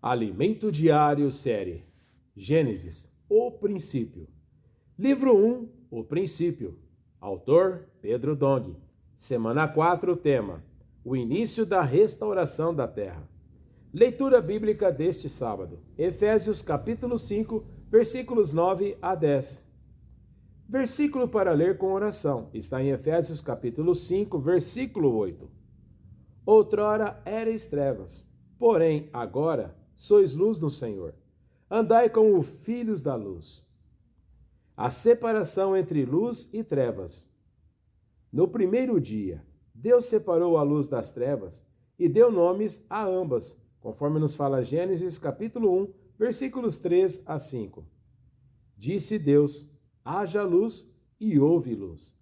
Alimento Diário Série Gênesis, o princípio. Livro 1, o princípio. Autor, Pedro Dong. Semana 4, tema: o início da restauração da terra. Leitura bíblica deste sábado. Efésios capítulo 5, versículos 9 a 10. Versículo para ler com oração. Está em Efésios capítulo 5, versículo 8. Outrora erais trevas, porém agora sois luz no Senhor. Andai como filhos da luz. A separação entre luz e trevas. No primeiro dia, Deus separou a luz das trevas e deu nomes a ambas, conforme nos fala Gênesis capítulo 1, versículos 3 a 5. Disse Deus: haja luz, e houve luz.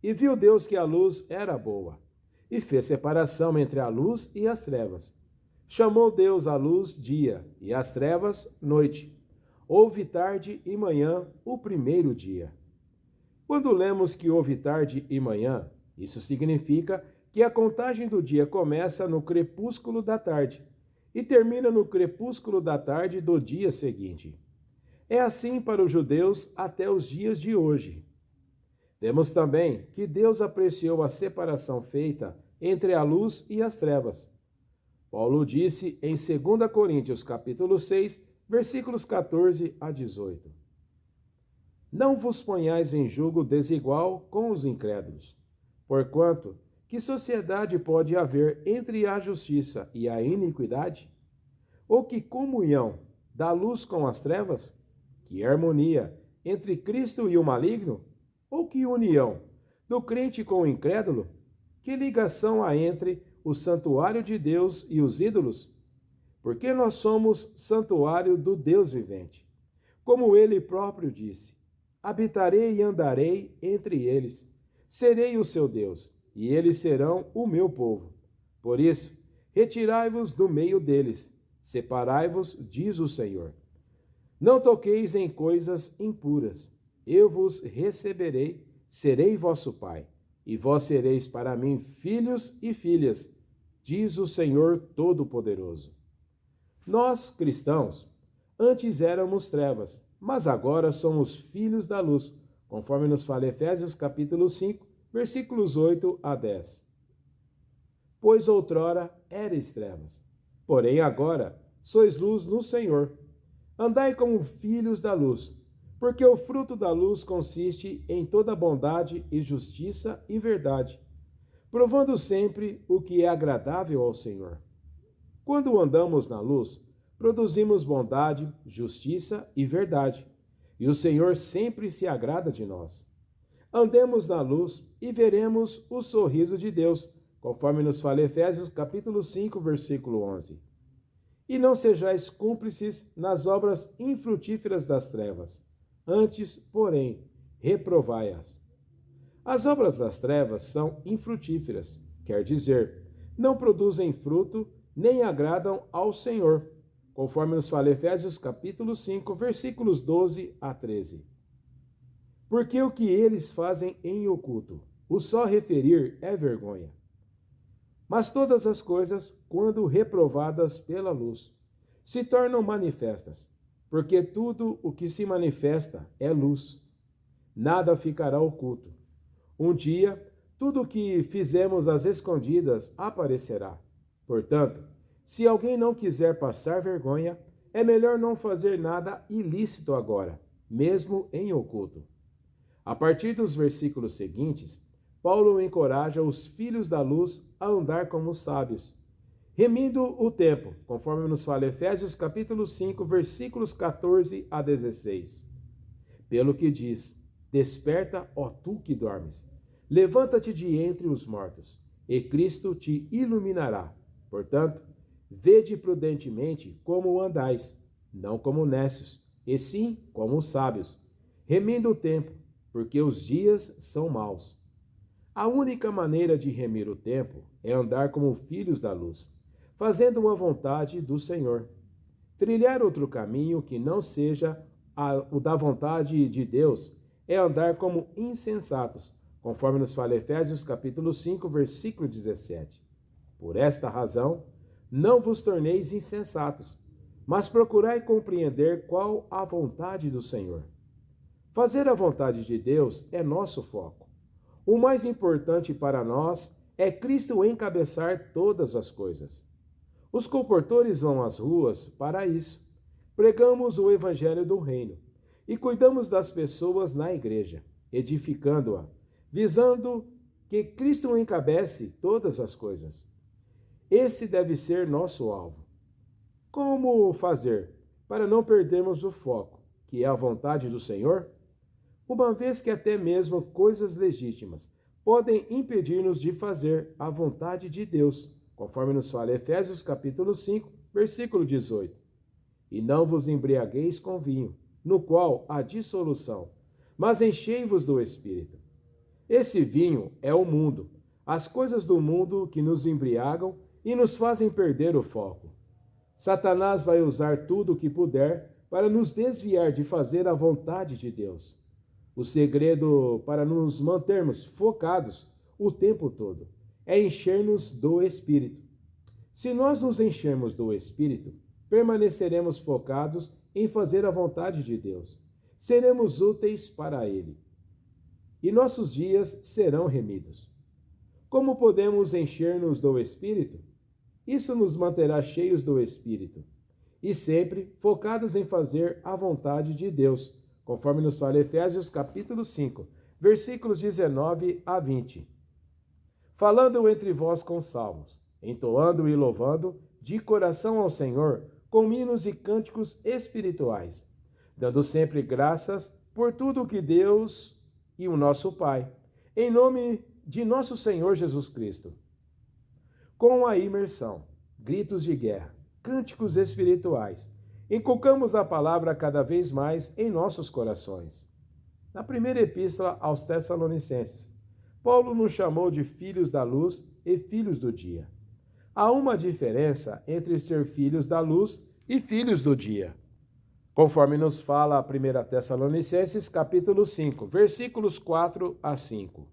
E viu Deus que a luz era boa, e fez separação entre a luz e as trevas. Chamou Deus a luz dia, e as trevas noite. Houve tarde e manhã o primeiro dia. Quando lemos que houve tarde e manhã, isso significa que a contagem do dia começa no crepúsculo da tarde e termina no crepúsculo da tarde do dia seguinte. É assim para os judeus até os dias de hoje. Vemos também que Deus apreciou a separação feita entre a luz e as trevas. Paulo disse em 2 Coríntios capítulo 6, versículos 14 a 18. Não vos ponhais em julgo desigual com os incrédulos, porquanto que sociedade pode haver entre a justiça e a iniquidade? Ou que comunhão da luz com as trevas? Que harmonia entre Cristo e o maligno? Ou que união do crente com o incrédulo? Que ligação há entre o santuário de Deus e os ídolos? Porque nós somos santuário do Deus vivente. Como ele próprio disse: habitarei e andarei entre eles, serei o seu Deus, e eles serão o meu povo. Por isso, retirai-vos do meio deles, separai-vos, diz o Senhor. Não toqueis em coisas impuras. Eu vos receberei, serei vosso pai, e vós sereis para mim filhos e filhas, diz o Senhor Todo-Poderoso. Nós, cristãos, antes éramos trevas, mas agora somos filhos da luz, conforme nos fala Efésios capítulo 5, versículos 8 a 10. Pois outrora erais trevas, porém agora sois luz no Senhor. Andai como filhos da luz, porque o fruto da luz consiste em toda bondade e justiça e verdade, provando sempre o que é agradável ao Senhor. Quando andamos na luz, produzimos bondade, justiça e verdade, e o Senhor sempre se agrada de nós. Andemos na luz e veremos o sorriso de Deus, conforme nos fala Efésios capítulo 5, versículo 11. E não sejais cúmplices nas obras infrutíferas das trevas. Antes, porém, reprovai-as. As obras das trevas são infrutíferas, quer dizer, não produzem fruto, nem agradam ao Senhor, conforme nos fala Efésios capítulo 5, versículos 12 a 13. Porque o que eles fazem em oculto, o só referir é vergonha. Mas todas as coisas, quando reprovadas pela luz, se tornam manifestas, porque tudo o que se manifesta é luz. Nada ficará oculto. Um dia, tudo o que fizemos às escondidas aparecerá. Portanto, se alguém não quiser passar vergonha, é melhor não fazer nada ilícito agora, mesmo em oculto. A partir dos versículos seguintes, Paulo encoraja os filhos da luz a andar como sábios, remindo o tempo, conforme nos fala Efésios capítulo 5, versículos 14 a 16. Pelo que diz: desperta, ó tu que dormes, levanta-te de entre os mortos, e Cristo te iluminará. Portanto, vede prudentemente como andais, não como necios, e sim como sábios, remindo o tempo, porque os dias são maus. A única maneira de remir o tempo é andar como filhos da luz, fazendo uma vontade do Senhor. Trilhar outro caminho que não seja o da vontade de Deus é andar como insensatos, conforme nos fala Efésios capítulo 5, versículo 17. Por esta razão, não vos torneis insensatos, mas procurai compreender qual a vontade do Senhor. Fazer a vontade de Deus é nosso foco. O mais importante para nós é Cristo encabeçar todas as coisas. Os comportores vão às ruas para isso. Pregamos o Evangelho do Reino e cuidamos das pessoas na igreja, edificando-a, visando que Cristo encabece todas as coisas. Esse deve ser nosso alvo. Como fazer para não perdermos o foco, que é a vontade do Senhor? Uma vez que até mesmo coisas legítimas podem impedir-nos de fazer a vontade de Deus, conforme nos fala Efésios capítulo 5, versículo 18. E não vos embriagueis com vinho, no qual há dissolução, mas enchei-vos do Espírito. Esse vinho é o mundo, as coisas do mundo que nos embriagam e nos fazem perder o foco. Satanás vai usar tudo o que puder para nos desviar de fazer a vontade de Deus. O segredo para nos mantermos focados o tempo todo é encher-nos do Espírito. Se nós nos enchermos do Espírito, permaneceremos focados em fazer a vontade de Deus. Seremos úteis para Ele. E nossos dias serão remidos. Como podemos encher-nos do Espírito? Isso nos manterá cheios do Espírito e sempre focados em fazer a vontade de Deus, conforme nos fala Efésios capítulo 5, versículos 19 a 20. Falando entre vós com salmos, entoando e louvando de coração ao Senhor com hinos e cânticos espirituais, dando sempre graças por tudo que Deus e o nosso Pai, em nome de nosso Senhor Jesus Cristo, com a imersão, gritos de guerra, cânticos espirituais, inculcamos a palavra cada vez mais em nossos corações. Na primeira epístola aos Tessalonicenses, Paulo nos chamou de filhos da luz e filhos do dia. Há uma diferença entre ser filhos da luz e filhos do dia, conforme nos fala a 1 Tessalonicenses capítulo 5, versículos 4 a 5.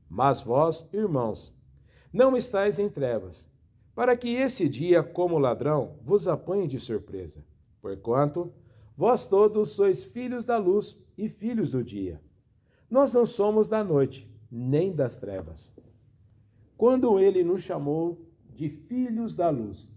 Mas vós, irmãos, não estáis em trevas, para que esse dia, como ladrão, vos apanhe de surpresa. Porquanto, vós todos sois filhos da luz e filhos do dia. Nós não somos da noite, nem das trevas. Quando ele nos chamou de filhos da luz,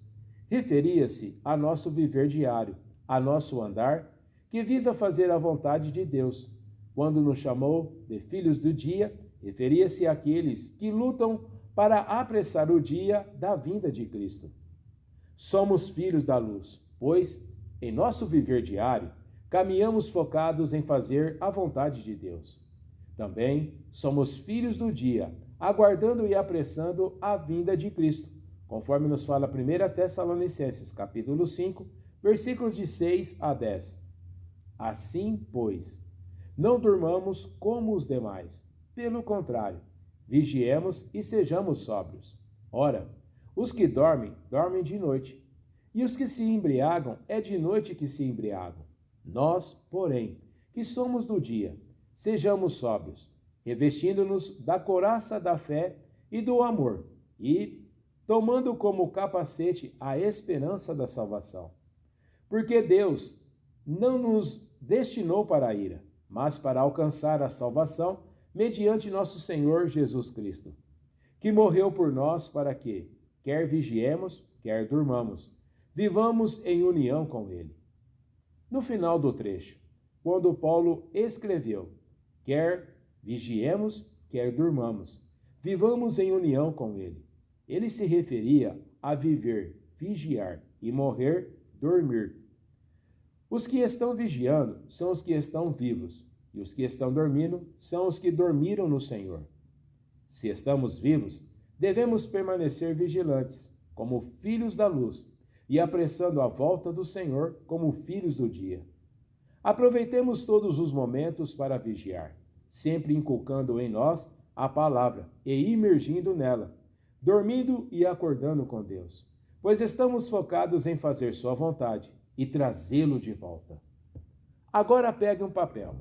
referia-se a nosso viver diário, a nosso andar, que visa fazer a vontade de Deus. Quando nos chamou de filhos do dia, referia-se àqueles que lutam para apressar o dia da vinda de Cristo. Somos filhos da luz, pois, em nosso viver diário, caminhamos focados em fazer a vontade de Deus. Também somos filhos do dia, aguardando e apressando a vinda de Cristo, conforme nos fala 1 Tessalonicenses, capítulo 5, versículos de 6 a 10. Assim, pois, não durmamos como os demais. Pelo contrário, vigiemos e sejamos sóbrios. Ora, os que dormem, dormem de noite, e os que se embriagam, é de noite que se embriagam. Nós, porém, que somos do dia, sejamos sóbrios, revestindo-nos da couraça da fé e do amor, e tomando como capacete a esperança da salvação. Porque Deus não nos destinou para a ira, mas para alcançar a salvação mediante nosso Senhor Jesus Cristo, que morreu por nós para que, quer vigiemos, quer durmamos, vivamos em união com Ele. No final do trecho, quando Paulo escreveu, quer vigiemos, quer durmamos, vivamos em união com Ele, ele se referia a viver, vigiar e morrer, dormir. Os que estão vigiando são os que estão vivos, e os que estão dormindo são os que dormiram no Senhor. Se estamos vivos, devemos permanecer vigilantes, como filhos da luz, e apressando a volta do Senhor como filhos do dia. Aproveitemos todos os momentos para vigiar, sempre inculcando em nós a palavra e imergindo nela, dormindo e acordando com Deus, pois estamos focados em fazer sua vontade e trazê-lo de volta. Agora pegue um papel.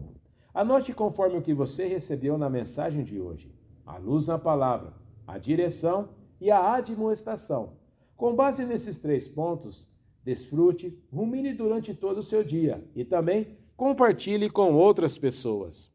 Anote conforme o que você recebeu na mensagem de hoje, a luz na palavra, a direção e a admoestação. Com base nesses 3 pontos, Desfrute, rumine durante todo o seu dia e também compartilhe com outras pessoas.